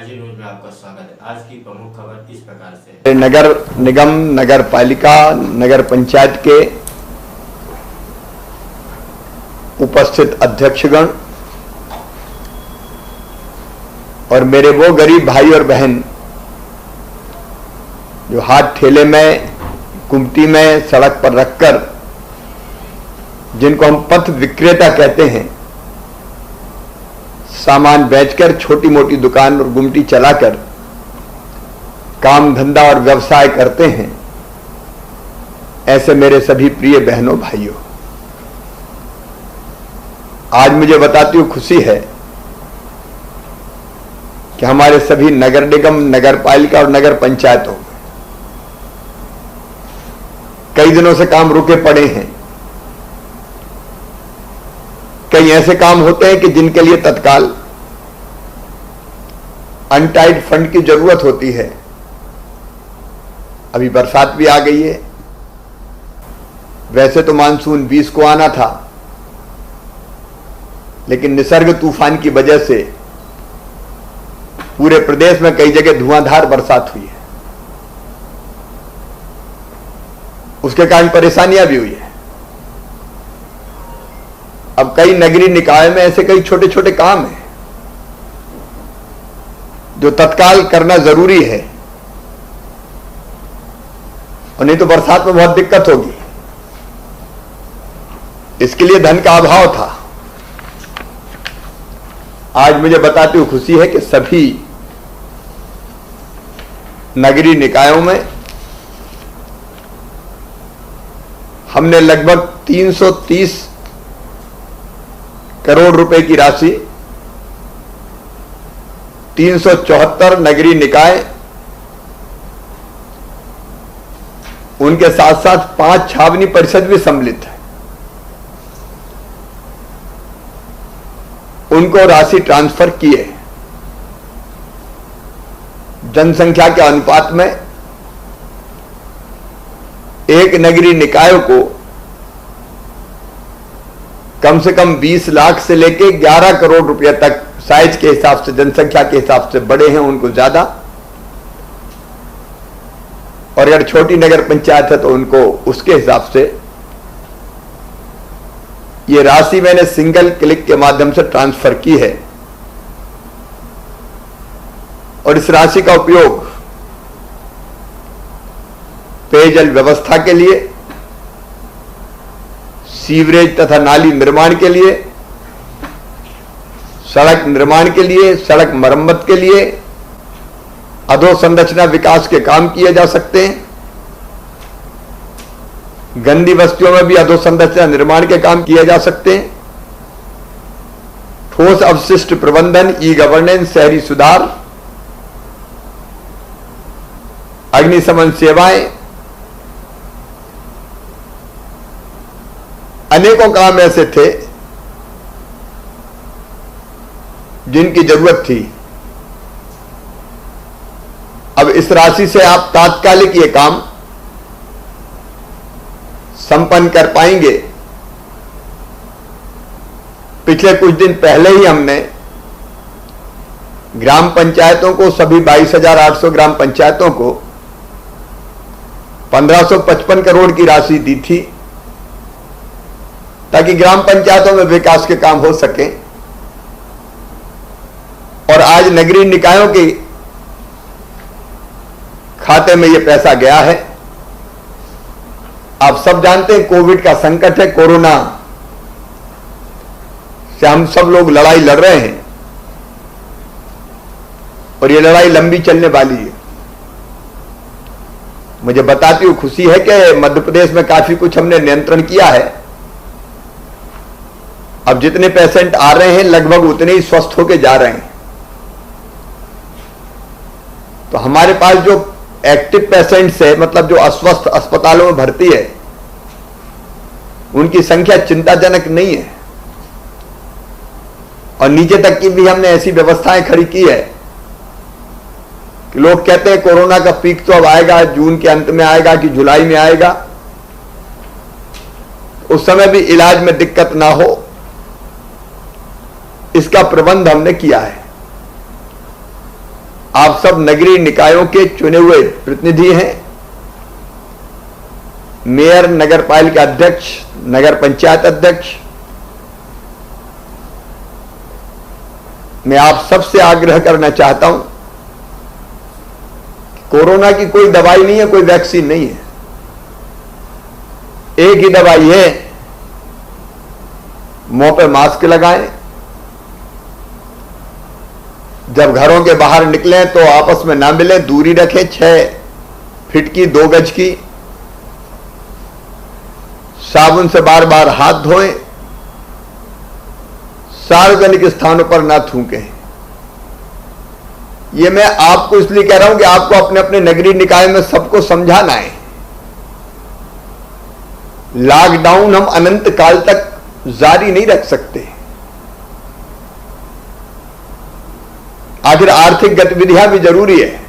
Energy news में आपका स्वागत है। आज की प्रमुख खबर इस प्रकार से है। नगर निगम, नगर पालिका, नगर पंचायत के उपस्थित अध्यक्षगण और मेरे वो गरीब भाई और बहन जो हाथ ठेले में, कुमटी में, सड़क पर रखकर, जिनको हम पथ विक्रेता कहते हैं, सामान बेचकर, छोटी मोटी दुकान और गुमटी चलाकर काम धंधा और व्यवसाय करते हैं, ऐसे मेरे सभी प्रिय बहनों भाइयों, आज मुझे बताती हूं खुशी है कि हमारे सभी नगर निगम, नगर पालिका और नगर पंचायतों में कई दिनों से काम रुके पड़े हैं। कई ऐसे काम होते हैं कि जिनके लिए तत्काल अनटाइड फंड की जरूरत होती है। अभी बरसात भी आ गई है। वैसे तो मानसून 20 को आना था, लेकिन निसर्ग तूफान की वजह से पूरे प्रदेश में कई जगह धुआंधार बरसात हुई है। उसके कारण परेशानियां भी हुई है। अब कई नगरीय निकाय में ऐसे कई छोटे छोटे काम हैं जो तत्काल करना जरूरी है, और नहीं तो बरसात में बहुत दिक्कत होगी। इसके लिए धन का अभाव था। आज मुझे बताते हुए खुशी है कि सभी नगरीय निकायों में हमने लगभग 330 करोड़ रुपए की राशि 374 नगरीय निकाय, उनके साथ साथ 5 छावनी परिषद भी सम्मिलित है, उनको राशि ट्रांसफर किए। जनसंख्या के अनुपात में एक नगरीय निकायों को कम से कम 20 लाख से लेके 11 करोड़ रुपए तक, साइज के हिसाब से, जनसंख्या के हिसाब से बड़े हैं उनको ज्यादा, और अगर छोटी नगर पंचायत है तो उनको उसके हिसाब से ये राशि मैंने सिंगल क्लिक के माध्यम से ट्रांसफर की है। और इस राशि का उपयोग पेयजल व्यवस्था के लिए, सीवरेज तथा नाली निर्माण के लिए, सड़क निर्माण के लिए, सड़क मरम्मत के लिए, अधोसंरचना विकास के काम किए जा सकते हैं। गंदी बस्तियों में भी अधोसंरचना निर्माण के काम किए जा सकते हैं। ठोस अवशिष्ट प्रबंधन, ई गवर्नेंस, शहरी सुधार, अग्निशमन सेवाएं, अनेकों काम ऐसे थे जिनकी जरूरत थी। अब इस राशि से आप तात्कालिक ये काम संपन्न कर पाएंगे। पिछले कुछ दिन पहले ही हमने ग्राम पंचायतों को, सभी 22,800 ग्राम पंचायतों को 1555 करोड़ की राशि दी थी, ताकि ग्राम पंचायतों में विकास के काम हो सके। और आज नगरीय निकायों के खाते में यह पैसा गया है। आप सब जानते हैं कोविड का संकट है, कोरोना से हम सब लोग लड़ाई लड़ रहे हैं, और यह लड़ाई लंबी चलने वाली है। मुझे बताती हूं खुशी है कि मध्य प्रदेश में काफी कुछ हमने नियंत्रण किया है। अब जितने पेशेंट आ रहे हैं लगभग उतने ही स्वस्थ होकर जा रहे हैं। तो हमारे पास जो एक्टिव पेशेंट्स है, मतलब जो अस्वस्थ अस्पतालों में भर्ती है, उनकी संख्या चिंताजनक नहीं है। और नीचे तक की भी हमने ऐसी व्यवस्थाएं खड़ी की है कि लोग कहते हैं कोरोना का पीक तो अब आएगा, जून के अंत में आएगा कि जुलाई में आएगा, उस समय भी इलाज में दिक्कत ना हो, इसका प्रबंध हमने किया है। आप सब नगरीय निकायों के चुने हुए प्रतिनिधि हैं। मेयर, नगर पालिका अध्यक्ष, नगर पंचायत अध्यक्ष, मैं आप सबसे आग्रह करना चाहता हूं, कोरोना की कोई दवाई नहीं है, कोई वैक्सीन नहीं है। एक ही दवाई है, मुंह पे मास्क लगाएं, जब घरों के बाहर निकलें तो आपस में ना मिलें, दूरी रखें 6 फीट की, 2 गज की, साबुन से बार बार हाथ धोएं, सार्वजनिक स्थानों पर ना थूकें। ये मैं आपको इसलिए कह रहा हूं कि आपको अपने अपने नगरीय निकाय में सबको समझाना है। लॉकडाउन हम अनंत काल तक जारी नहीं रख सकते। आखिर आर्थिक गतिविधियां भी जरूरी है,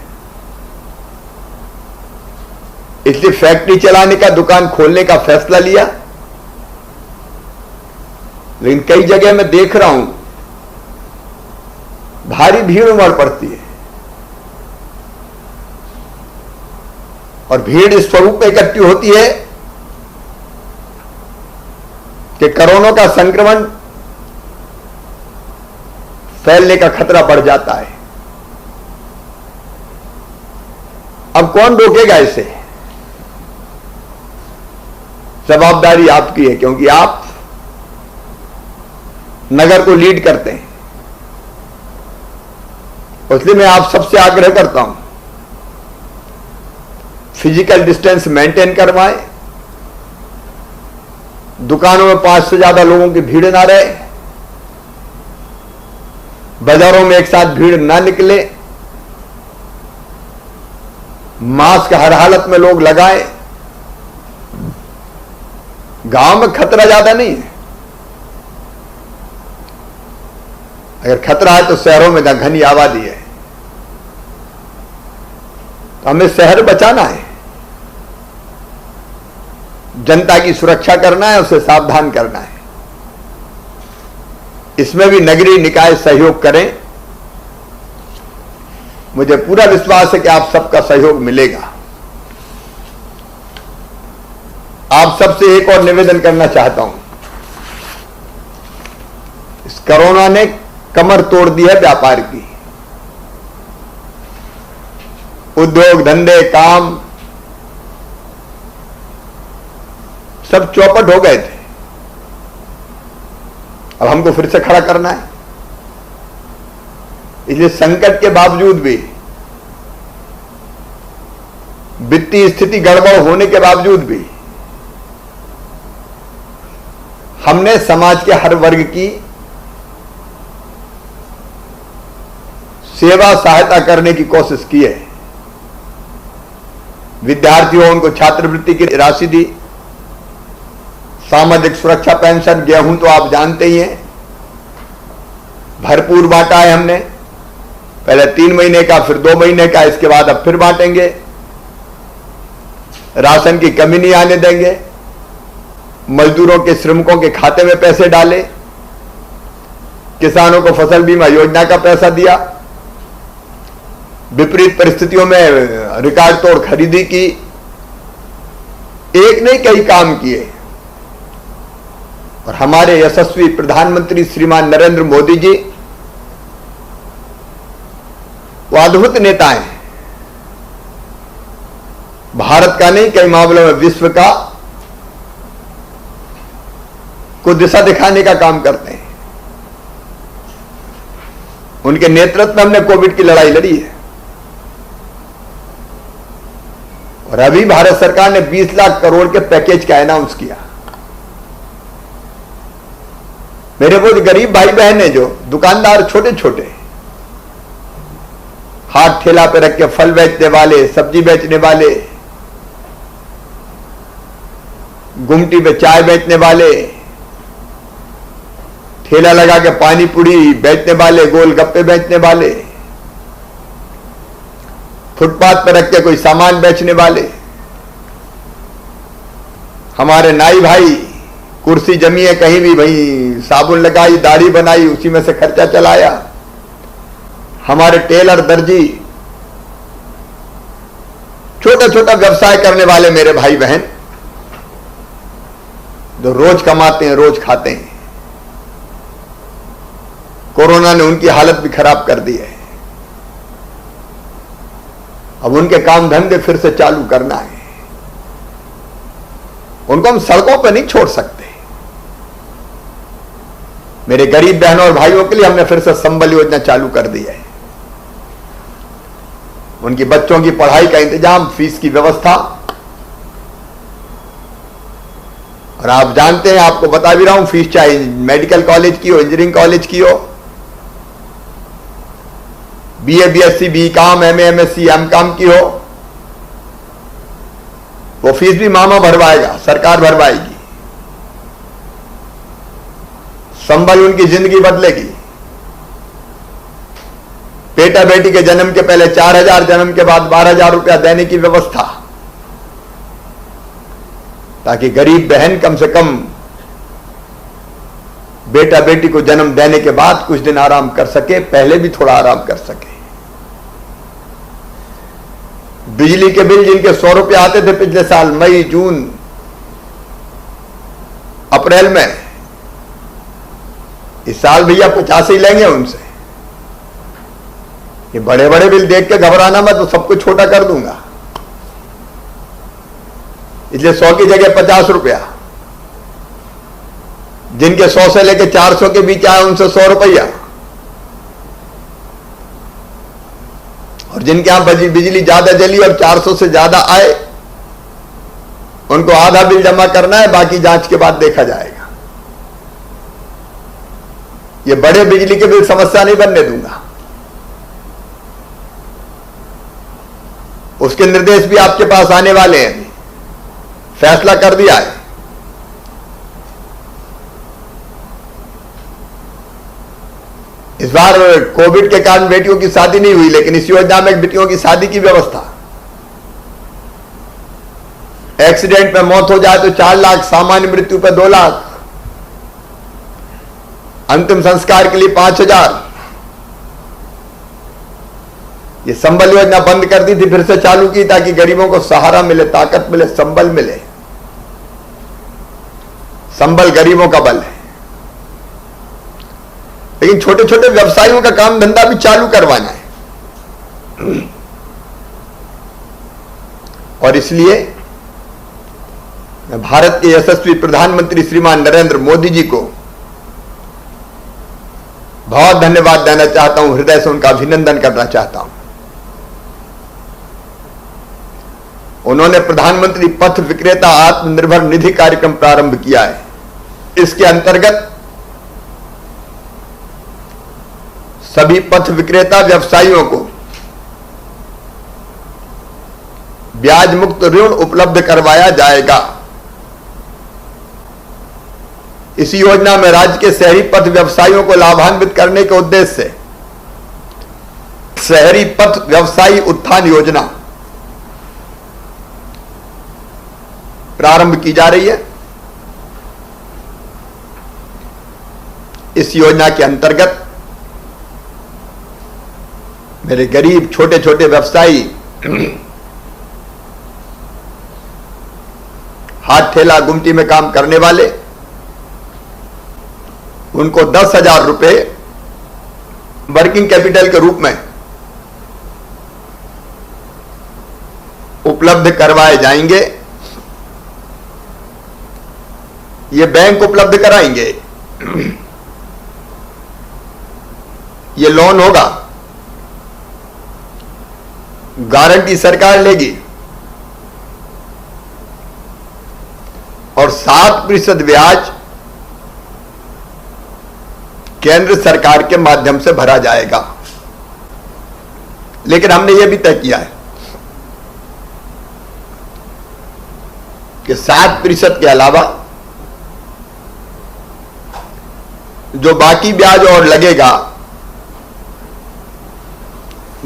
इसलिए फैक्ट्री चलाने का, दुकान खोलने का फैसला लिया। लेकिन कई जगह मैं देख रहा हूं भारी भीड़ उमड़ पड़ती है, और भीड़ इस स्वरूप में इकट्ठी होती है कि कोरोना का संक्रमण फैलने का खतरा बढ़ जाता है। अब कौन रोकेगा इसे? जवाबदारी आपकी है, क्योंकि आप नगर को लीड करते हैं। इसलिए मैं आप सबसे आग्रह करता हूं, फिजिकल डिस्टेंस मेंटेन करवाएं, दुकानों में 5 से ज्यादा लोगों की भीड़ ना रहे, बाजारों में एक साथ भीड़ ना निकले, मास्क हर हालत में लोग लगाएं। गांव में खतरा ज्यादा नहीं है, अगर खतरा है तो शहरों में जहां घनी आबादी है, तो हमें शहर बचाना है, जनता की सुरक्षा करना है, उसे सावधान करना है। इसमें भी नगरीय निकाय सहयोग करें। मुझे पूरा विश्वास है कि आप सबका सहयोग मिलेगा। आप सबसे एक और निवेदन करना चाहता हूं, इस कोरोना ने कमर तोड़ दी है व्यापार की। उद्योग धंधे, काम सब चौपट हो गए थे। अब हमको फिर से खड़ा करना है। इसलिए संकट के बावजूद भी, वित्तीय स्थिति गड़बड़ होने के बावजूद भी, हमने समाज के हर वर्ग की सेवा सहायता करने की कोशिश की है। विद्यार्थियों, उनको छात्रवृत्ति की राशि दी, सामाजिक सुरक्षा पेंशन, गेहूं तो आप जानते ही हैं, भरपूर बांटा है हमने। पहले 3 महीने का, फिर 2 महीने का, इसके बाद अब फिर बांटेंगे। राशन की कमी नहीं आने देंगे। मजदूरों के, श्रमिकों के खाते में पैसे डाले। किसानों को फसल बीमा योजना का पैसा दिया। विपरीत परिस्थितियों में रिकॉर्ड तोड़ खरीदी की। एक नहीं कई काम किए। और हमारे यशस्वी प्रधानमंत्री श्रीमान नरेंद्र मोदी जी वो अद्भुत नेता हैं। भारत का नहीं, कई मामलों में विश्व का को दिशा दिखाने का काम करते हैं। उनके नेतृत्व में हमने कोविड की लड़ाई लड़ी है। और अभी भारत सरकार ने 20 लाख करोड़ के पैकेज का अनाउंस किया। मेरे वो गरीब भाई बहन है, जो दुकानदार, छोटे छोटे हाथ ठेला पे रख के फल बेचने वाले, सब्जी बेचने वाले, गुमटी पे चाय बेचने वाले, ठेला लगा के पानी पूरी बेचने वाले, गोलगप्पे बेचने वाले, फुटपाथ पर रख के कोई सामान बेचने वाले, हमारे नाई भाई, कुर्सी जमी है कहीं भी, भाई साबुन लगाई, दाढ़ी बनाई, उसी में से खर्चा चलाया। हमारे टेलर, दर्जी, छोटा छोटा व्यवसाय करने वाले मेरे भाई बहन जो रोज कमाते हैं, रोज खाते हैं, कोरोना ने उनकी हालत भी खराब कर दी है। अब उनके काम धंधे फिर से चालू करना है। उनको हम सड़कों पर नहीं छोड़ सकते। मेरे गरीब बहनों और भाइयों के लिए हमने फिर से संबल योजना चालू कर दी है। उनकी बच्चों की पढ़ाई का इंतजाम, फीस की व्यवस्था, और आप जानते हैं, आपको बता भी रहा हूं, फीस चाहे मेडिकल कॉलेज की हो, इंजीनियरिंग कॉलेज की हो, BA, BSc, BCom, MA, MSc, MCom की हो, वो फीस भी मामा भरवाएगा, सरकार भरवाएगी। संबल उनकी जिंदगी बदलेगी। बेटा बेटी के जन्म के पहले 4,000, जन्म के बाद 12,000 रुपया देने की व्यवस्था, ताकि गरीब बहन कम से कम बेटा बेटी को जन्म देने के बाद कुछ दिन आराम कर सके, पहले भी थोड़ा आराम कर सके। बिजली के बिल जिनके 100 रुपये आते थे पिछले साल मई, जून, अप्रैल में, इस साल भैया 50 ही लेंगे उनसे। ये बड़े बड़े बिल देख के घबराना मत, तो सब कुछ छोटा कर दूंगा। इसलिए 100 की जगह 50 रुपया, जिनके 100 से लेकर 400 के बीच आए उनसे 100 रुपया, और जिनके यहां बिजली ज्यादा जली और 400 से ज्यादा आए उनको आधा बिल जमा करना है, बाकी जांच के बाद देखा जाएगा। ये बड़े बिजली के बिल समस्या नहीं बनने दूंगा। उसके निर्देश भी आपके पास आने वाले हैं, फैसला कर दिया है। इस बार कोविड के कारण बेटियों की शादी नहीं हुई, लेकिन इस योजना में बेटियों की शादी की व्यवस्था। एक्सीडेंट में मौत हो जाए तो 4 लाख, सामान्य मृत्यु पर 2 लाख, अंतिम संस्कार के लिए 5,000। ये संबल योजना बंद कर दी थी, फिर से चालू की, ताकि गरीबों को सहारा मिले, ताकत मिले, संबल मिले। संबल गरीबों का बल है। लेकिन छोटे छोटे व्यवसायियों का काम धंधा भी चालू करवाना है, और इसलिए मैं भारत के यशस्वी प्रधानमंत्री श्रीमान नरेंद्र मोदी जी को बहुत धन्यवाद देना चाहता हूं, हृदय से उनका अभिनंदन करना चाहता हूं। उन्होंने प्रधानमंत्री पथ विक्रेता आत्मनिर्भर निधि कार्यक्रम प्रारंभ किया है। इसके अंतर्गत सभी पथ विक्रेता व्यवसायियों को ब्याज मुक्त ऋण उपलब्ध करवाया जाएगा। इस योजना में राज्य के शहरी पथ व्यवसायियों को लाभान्वित करने के उद्देश्य से शहरी पथ व्यवसायी उत्थान योजना प्रारंभ की जा रही है। इस योजना के अंतर्गत मेरे गरीब छोटे छोटे व्यवसायी, हाथ ठेला गुमटी में काम करने वाले, उनको 10,000 रुपए वर्किंग कैपिटल के रूप में उपलब्ध करवाए जाएंगे। ये बैंक उपलब्ध कराएंगे। ये लोन होगा, गारंटी सरकार लेगी, और 7% ब्याज केंद्र सरकार के माध्यम से भरा जाएगा। लेकिन हमने यह भी तय किया है कि 7% के अलावा जो बाकी ब्याज और लगेगा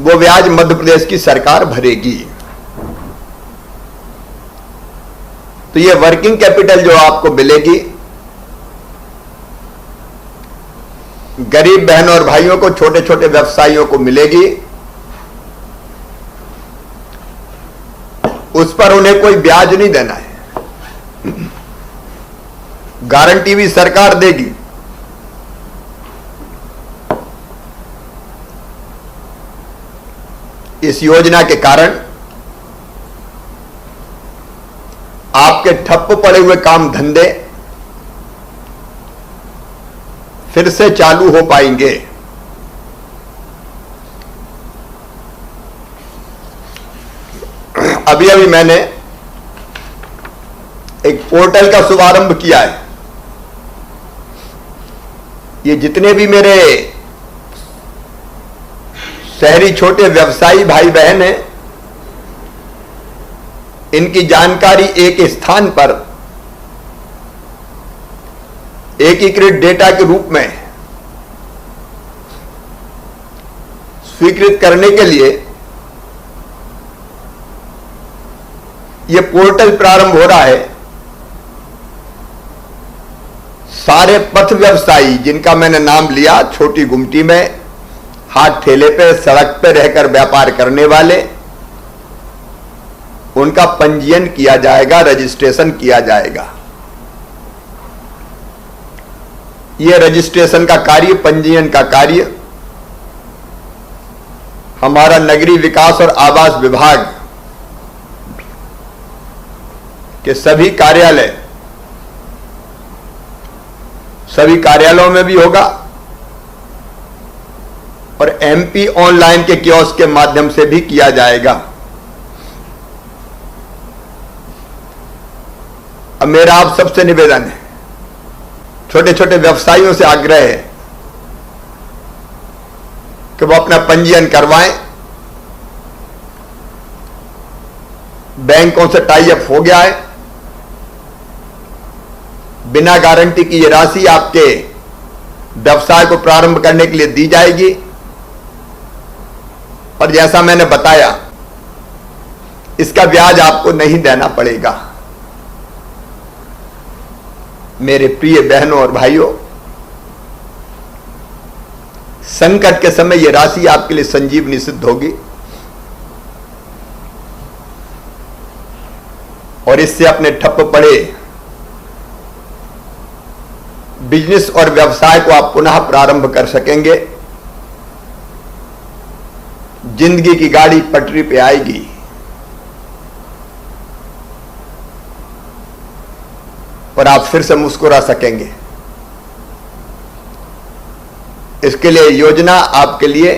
वो ब्याज मध्य प्रदेश की सरकार भरेगी। तो ये वर्किंग कैपिटल जो आपको मिलेगी, गरीब बहनों और भाइयों को, छोटे छोटे व्यवसायियों को मिलेगी। उस पर उन्हें कोई ब्याज नहीं देना है, गारंटी भी सरकार देगी। इस योजना के कारण आपके ठप्प पड़े हुए काम धंधे फिर से चालू हो पाएंगे। अभी अभी मैंने एक पोर्टल का शुभारंभ किया है। ये जितने भी मेरे शहरी छोटे व्यवसायी भाई बहन हैं, इनकी जानकारी एक स्थान पर एकीकृत डेटा के रूप में स्वीकृत करने के लिए यह पोर्टल प्रारंभ हो रहा है। सारे पथ व्यवसायी जिनका मैंने नाम लिया, छोटी गुमटी में हाथ ठेले पे सड़क पे रहकर व्यापार करने वाले, उनका पंजीयन किया जाएगा, रजिस्ट्रेशन किया जाएगा। यह रजिस्ट्रेशन का कार्य, पंजीयन का कार्य हमारा नगरीय विकास और आवास विभाग के सभी कार्यालयों में भी होगा और एमपी ऑनलाइन के कियोस्क के माध्यम से भी किया जाएगा। अब मेरा आप सबसे निवेदन है, छोटे छोटे व्यवसायियों से आग्रह है कि वो अपना पंजीयन करवाएं। बैंकों से टाई अप हो गया है, बिना गारंटी की ये राशि आपके व्यवसाय को प्रारंभ करने के लिए दी जाएगी। और जैसा मैंने बताया, इसका ब्याज आपको नहीं देना पड़ेगा। मेरे प्रिय बहनों और भाइयों, संकट के समय यह राशि आपके लिए संजीवनी सिद्ध होगी और इससे अपने ठप्प पड़े बिजनेस और व्यवसाय को आप पुनः प्रारंभ कर सकेंगे। जिंदगी की गाड़ी पटरी पे आएगी और आप फिर से मुस्कुरा सकेंगे। इसके लिए योजना आपके लिए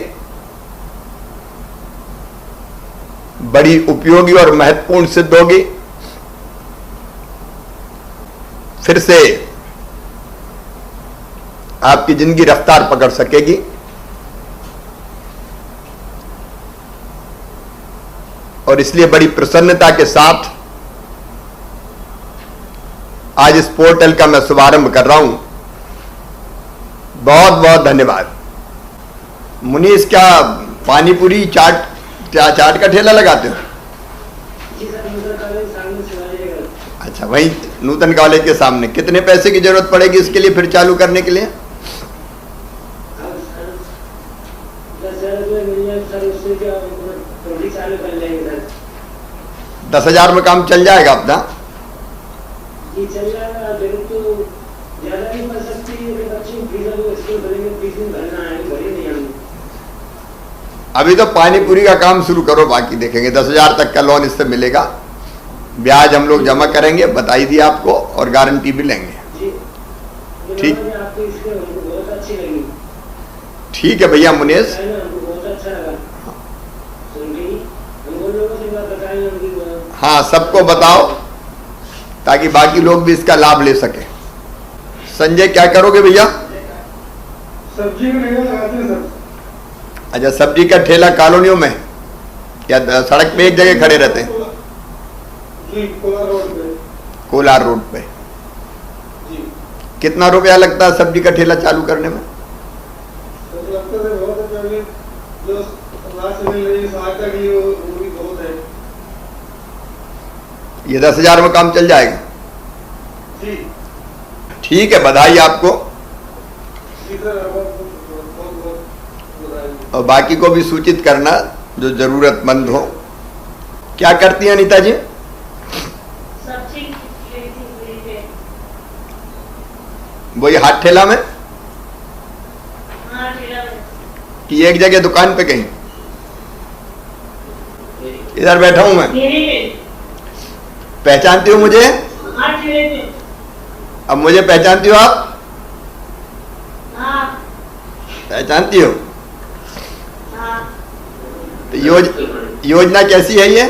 बड़ी उपयोगी और महत्वपूर्ण सिद्ध होगी। फिर से आपकी जिंदगी रफ्तार पकड़ सकेगी। और इसलिए बड़ी प्रसन्नता के साथ आज इस पोर्टल का मैं शुभारंभ कर रहा हूं। बहुत बहुत धन्यवाद। मुनीष, क्या पानीपुरी चाट का ठेला लगाते हो? अच्छा, वहीं नूतन कॉलेज के सामने। कितने पैसे की जरूरत पड़ेगी इसके लिए फिर चालू करने के लिए? 10,000 में काम चल जाएगा अपना? ये चल जाएगा। जरूरत तो ज्यादा नहीं पड़ सकती है, बच्चे फीस भरेंगे, फीस भरना है, भरे नहीं हम। अभी तो पानीपुरी का काम शुरू करो, बाकी देखेंगे। 10,000 तक का लोन इससे मिलेगा। ब्याज हम लोग जमा करेंगे, बताई दी आपको, और गारंटी भी लेंगे। ठीक, आपको इसके बहुत अच्छी लगी। ठीक है भैया मुनीष, बहुत अच्छा लगा सुन के। हम लोगों से बात बताएंगे, हाँ सबको बताओ ताकि बाकी लोग भी इसका लाभ ले सके। संजय, क्या करोगे भैया? सब्जी का ठेला लगाते हैं सर। अच्छा, सब्जी का ठेला कॉलोनियों में या सड़क पे एक जगह खड़े रहते हैं? जी, कोलार रोड पे। कोलार रोड पे। जी। कितना रुपया लगता है सब्जी का ठेला चालू करने में? तो लगता है बहुत है, जो समाज से मिल रही सहायता के लिए वो भी बहुत है। ये 10,000 में काम चल जाएगा? जी। ठीक है, बधाई आपको। जी सर, बहुत बधाई। और बाकी को भी सूचित करना जो जरूरतमंद हो। क्या करती हैं अनीता जी? वही हाथ ठेला में हाँ ठेला में। कि एक जगह दुकान पे कहीं? इधर बैठा हूं मैं। ठेले पे। पहचानती हो मुझे? हाँ ठेले पे। अब मुझे पहचानती हो आप? हाँ पहचानती हो? हाँ। तो योजना कैसी है ये?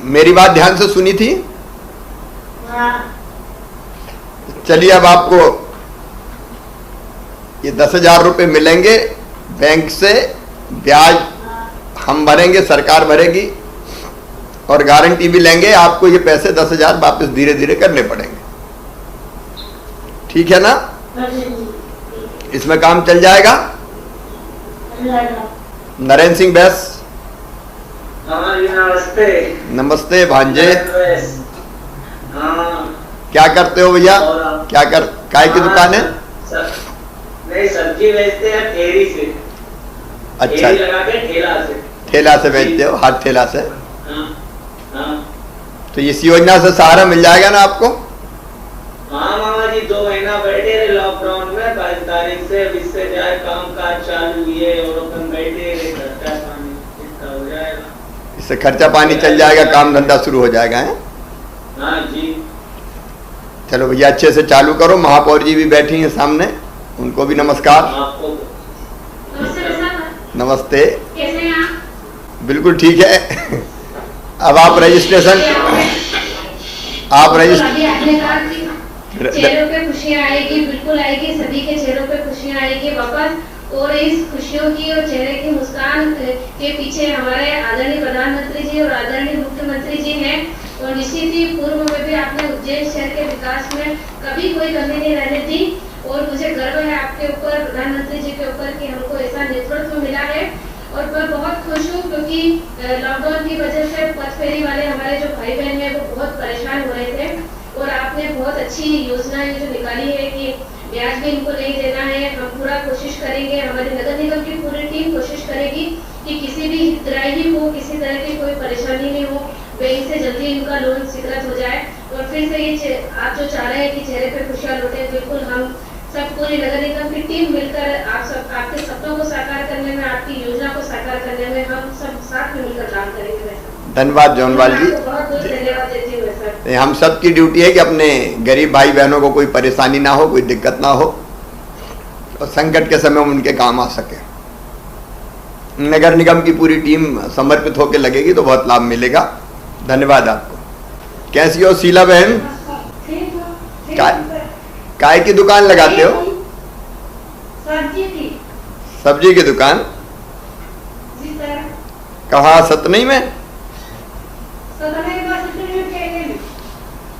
मेरी बात ध्यान से सुनी थी? हाँ। चलिए, अब आपको ये 10,000 रुपये मिलेंगे बैंक से, ब्याज हम भरेंगे, सरकार भरेगी, और गारंटी भी लेंगे। आपको ये पैसे 10,000 वापस धीरे धीरे करने पड़ेंगे, ठीक है ना? इसमें काम चल जाएगा। नरेंद्र सिंह बैस, हाँ जी नमस्ते। नमस्ते भांजे। हाँ क्या करते हो भैया? क्या कर, काय की दुकान है? नहीं, सब्जी बेचते हैं ठेली से। अच्छा, ठेली लगा के ठेला से। ठेला से बेचते हो, हाथ ठेला से। हाँ हाँ। तो इस योजना से सहारा मिल जाएगा ना आपको? हाँ मामा जी, 2 महीना बैठे रहे लॉकडाउन में, 22 तारीख से। अब इससे जाए काम काज चालू हुए और अपन बैठे रहे, खर्चा पानी इसका हो जाएगा। इससे खर्चा पानी चल जाएगा, काम धंधा शुरू हो जाएगा है? हाँ जी। चलो भैया, अच्छे से चालू करो। महापौर जी भी बैठी हैं सामने, उनको भी नमस्कार। आपको नमस्ते। कैसे हैं आप? बिल्कुल ठीक है। अब आप रजिस्ट्रेशन, आप रजिस्ट्रेशन, अभी आपने कहा कि चेहरों पे खुशियाँ आएगी, बिल्कुल आएगी, सभी के चेहरों पे खुशियाँ आएगी वापस। और इस खुशियों की और चेहरे की मुस्कान के पीछे हमारे आदरणीय प्रधानमंत्री जी और आदरणीय मुख्यमंत्री जी हैं। और निश्चित ही पूर्व में भी आपने उज्जैन शहर के विकास में कभी कोई कमी नहीं रहने दी। और मुझे गर्व है आपके ऊपर, प्रधानमंत्री जी के ऊपर, कि हमको ऐसा नेतृत्व मिला है। और मैं बहुत खुश हूँ क्योंकि लॉकडाउन की वजह से पथ फेरी वाले हमारे जो भाई बहन हैं वो बहुत परेशान हो रहे थे। और आपने बहुत अच्छी योजना ये जो निकाली है कि ब्याज भी इनको नहीं देना है। हम पूरा कोशिश करेंगे, हमारे नगर निगम की पूरी टीम कोशिश करेगी कि किसी भी हितग्राही को किसी तरह की कोई परेशानी नहीं हो, बैंक से जल्दी इनका लोन स्वीकृत हो जाए। और फिर से ये आप जो चाह रहे हैं कि चेहरे पे खुशियाँ लौटे, बिल्कुल हम सब पूरी नगर निगम की टीम मिलकर आप सब आपके सपनों को साकार करने में, आपकी योजना को साकार करने में हम सब साथ में मिलकर काम करेंगे। धन्यवाद जौनवाल जी। बहुत बहुत धन्यवाद देती हूँ सर। हम सब की ड्यूटी है कि अपने गरीब भाई बहनों को कोई परेशानी ना हो, कोई दिक्कत ना हो, और संकट के समय में उनके काम आ सके। नगर निगम की पूरी टीम समर्पित होकर लगेगी तो बहुत लाभ मिलेगा। धन्यवाद आपको। कैसी हो शीला बहन? काय की दुकान लगाते हो? सब्जी की। सब्जी की दुकान? जी सर। कहाँ, सतनई में? सतनई बस में ठेले में।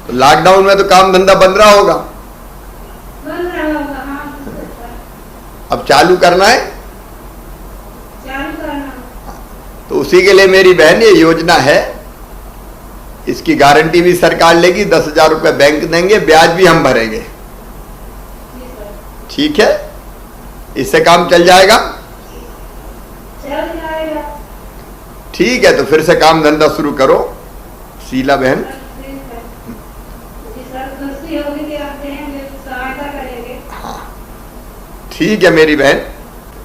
तो लॉकडाउन में तो काम धंधा बंद रहा होगा? बंद रहा होगा, हाँ। अब चालू करना है? चालू करना। तो उसी के लिए मेरी बहन ये योजना है, इसकी गारंटी भी सरकार लेगी, 10,000 रुपये बैंक देंगे, ब्याज भी हम भरेंगे, ठीक है? इससे काम चल जाएगा? चल जाएगा। ठीक है, तो फिर से काम धंधा शुरू करो शीला बहन। हाँ ठीक है मेरी बहन।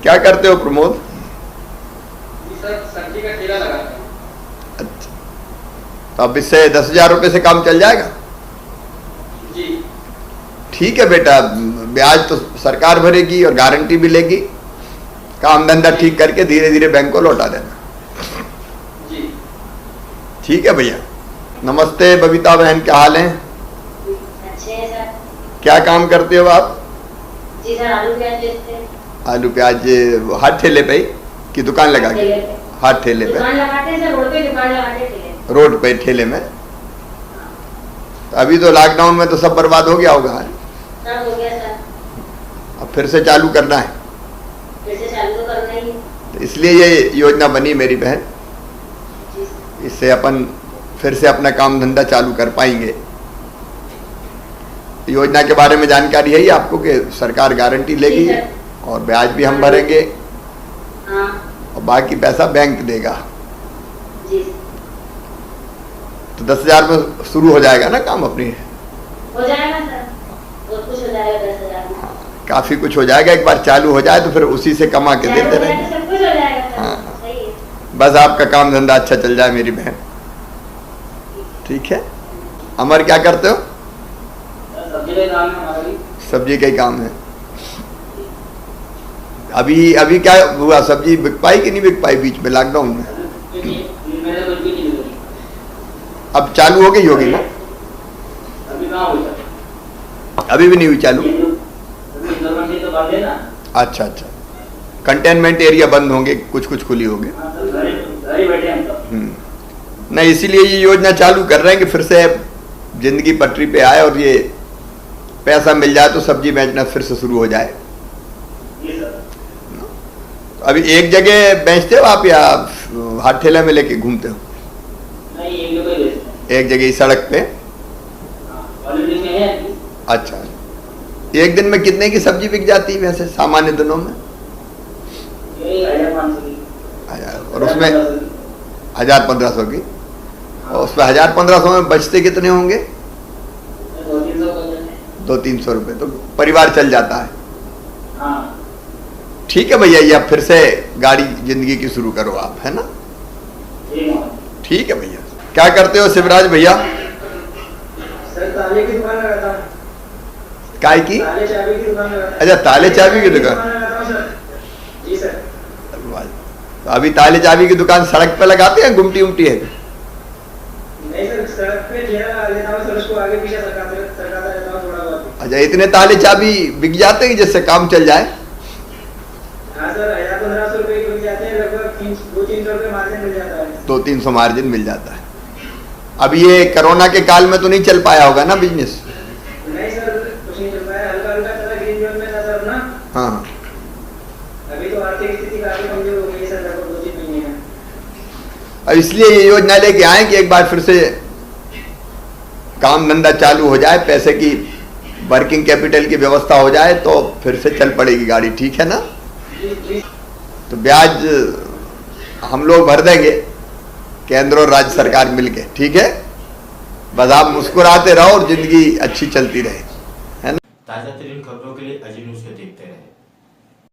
क्या करते हो प्रमोद? सर सब्जी का ठेला लगाते हैं। अच्छा, तो अब इससे 10,000 रुपये से काम चल जाएगा? जी ठीक है बेटा, ब्याज तो सरकार भरेगी और गारंटी भी लेगी। काम धंधा ठीक करके धीरे धीरे बैंक को लौटा देना। जी ठीक है भैया। नमस्ते बबीता बहन, क्या हाल है? अच्छे हैं सर। क्या काम करते हो आप? जी सर, आलू प्याज बेचते हैं। आलू प्याज हाथ ठेले पे की दुकान लगा के? हाथ ठेले पे दुकान लगाते हैं सर, रोड पे दुकान लगाते हैं ठेले। रोड पे ठेले में? तो अभी तो लॉकडाउन में तो सब बर्बाद हो गया होगा। सब हो गया सर। अब फिर से चालू करना है, फिर से चालू तो करना ही। तो इसलिए ये योजना बनी मेरी बहन। इससे अपन फिर से अपना काम धंधा चालू कर पाएंगे। योजना के बारे में जानकारी है ही आपको कि सरकार गारंटी लेगी और ब्याज भी हम भरेंगे और बाकी पैसा बैंक देगा। जी तो 10,000 में शुरू हो जाएगा ना काम अपनी? हो हो जाएगा सर, बहुत कुछ हो जाएगा 10,000 में। काफी कुछ हो जाएगा, एक बार चालू हो जाए तो फिर उसी से कमा के देते रहेंगे। सब कुछ हो जाएगा सर। हाँ। सही है। बस आपका काम धंधा अच्छा चल जाए मेरी बहन, ठीक है। अमर क्या करते हो? सब्जी का काम है हमारा भी। सब्जी का ही काम है। अभी क्या हुआ, सब्जी बिक पाई कि नहीं बिक पाई बीच में लॉकडाउन में? मैंने कुछ भी नहीं करी। अब चालू हो गई होगी ना? अभी कहाँ हुई सर? अभी भी नहीं हुई चालू? अभी गवर्नमेंट तो बंद है ना। अच्छा अच्छा, कंटेनमेंट एरिया बंद होंगे, कुछ कुछ खुली होंगे। हाँ, सर, घर ही बैठे हम तो। नहीं, इसीलिए ये योजना चालू कर रहे हैं कि फिर से जिंदगी पटरी पे आए और ये पैसा मिल जाए तो सब्जी बेचना फिर से शुरू हो जाए। जी सर। अभी एक जगह बेचते हो आप या हाथ ठेला में लेके घूमते हो? नहीं, एक जगह ही बेचते हैं। एक जगह ही सड़क पे? हाँ, ऑलरेडी में है। अच्छा, एक दिन में कितने की सब्जी बिक जाती है वैसे सामान्य दिनों में? यही 1,500 की। और उसमें 1,000-1,500 की, और उसमें 1,000-1,500 में बचते कितने होंगे? 200-300 का है। 200-300 रुपए तो परिवार चल जाता है। हाँ। ठीक है भैया, ये अब फिर से गाड़ी जिंदगी की शुरू करो आप, है ना? ठीक है भैया। क्या करते हो शिवराज भैया? सर, ताले की दुकान लगाता हूँ। काय की? ताले चाबी की दुकान लगाता हूँ। अच्छा, ताले चाबी की दुकान। लगाता हूँ सर। जी सर। तो अभी ताले चाबी की दुकान सड़क पे लगाते हैं, गुमटी उमटी है? नहीं सर, सड़क पे ठेला लगा लेता हूँ सर, उसको आगे पीछे सरकाता रहता हूँ थोड़ा बहुत। अच्छा, इतने ताले चाबी बिक जाते हैं जिससे काम चल जाए? हाँ सर, 1,000-1,500 रुपए के मिल जाते हैं, लगभग 200-300 रुपए मार्जिन मिल जाता है। 200-300 मार्जिन मिल जाता है। अब ये कोरोना के काल में तो नहीं चल पाया होगा ना बिजनेस? नहीं सर, कुछ नहीं चल पाया, हल्का हल्का चला, ग्रीन जोन में था सर ना। हाँ। अभी तो आर्थिक स्थिति काफी कमजोर हो गई है सर, लगभग 2-3 महीने में। अब इसलिए ये योजना लेके आए कि एक बार फिर से काम धंधा चालू हो जाए, पैसे की वर्किंग कैपिटल की व्यवस्था हो जाए तो फिर से चल पड़ेगी गाड़ी, ठीक है ना? तो ब्याज हम लोग भर देंगे, केंद्र और राज्य सरकार मिलके, ठीक है? बस आप मुस्कुराते रहो और जिंदगी अच्छी चलती रहे, है ना? ताज़ा तरीन खबरों के लिए अजी न्यूज़ को देखते